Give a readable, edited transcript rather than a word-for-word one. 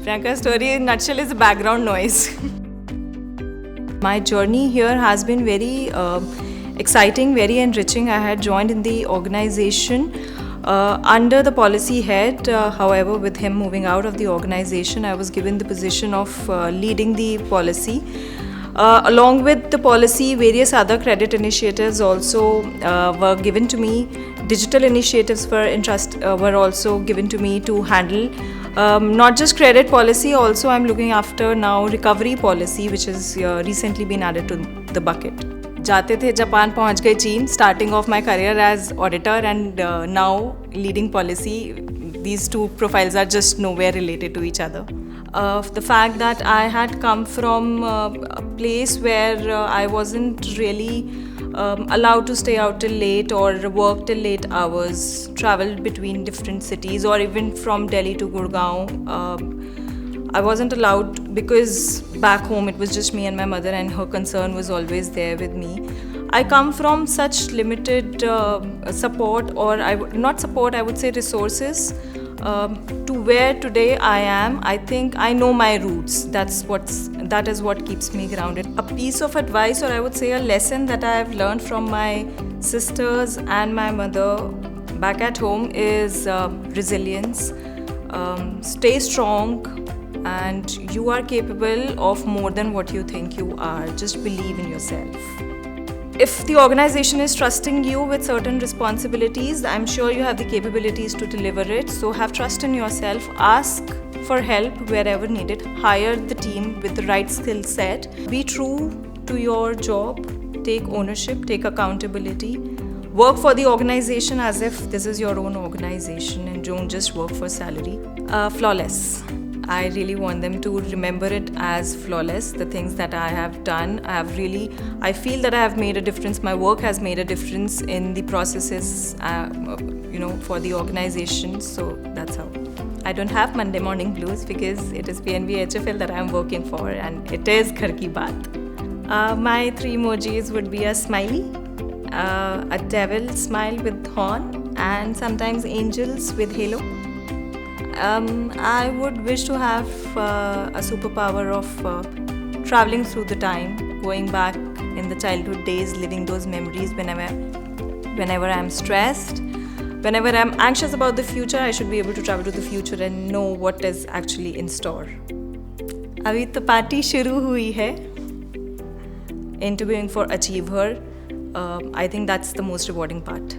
Priyanka's story in nutshell is a background noise. My journey here has been very exciting, very enriching. I had joined in the organization under the policy head. However, with him moving out of the organization, I was given the position of leading the policy. Along with the policy, various other credit initiatives also were given to me. Digital initiatives were also given to me to handle. Not just credit policy, also I'm looking after now recovery policy, which has recently been added to the bucket. जाते थे Japan पहुंच गए चीन, starting off my career as auditor and now leading policy. These two profiles are just nowhere related to each other. The fact that I had come from a place where I wasn't really allowed to stay out till late or work till late hours, traveled between different cities or even from Delhi to Gurgaon. I wasn't allowed because back home it was just me and my mother and her concern was always there with me. I come from such limited support or not support, I would say resources to where today I am. I think I know my roots. That is what keeps me grounded. A piece of advice, or I would say a lesson that I have learned from my sisters and my mother back at home is resilience. Stay strong, and you are capable of more than what you think you are. Just believe in yourself. If the organization is trusting you with certain responsibilities, I'm sure you have the capabilities to deliver it. So have trust in yourself. Ask for help wherever needed. Hire the team with the right skill set. Be true to your job. Take ownership. Take accountability. Work for the organization as if this is your own organization and don't just work for salary. Flawless. I really want them to remember it as flawless. The things that I have done, I feel that I have made a difference. My work has made a difference in the processes, for the organization. So that's how. I don't have Monday morning blues because it is PNB HFL that I'm working for, and it is Ghar Ki Baat. My 3 emojis would be a smiley, a devil smile with horn, and sometimes angels with halo. I would wish to have a superpower of traveling through the time, going back in the childhood days, living those memories whenever I'm stressed, whenever I'm anxious about the future. I should be able to travel to the future and know what is actually in store. अभी तो party शुरू हुई है. Interviewing for Achieve Her. I think that's the most rewarding part.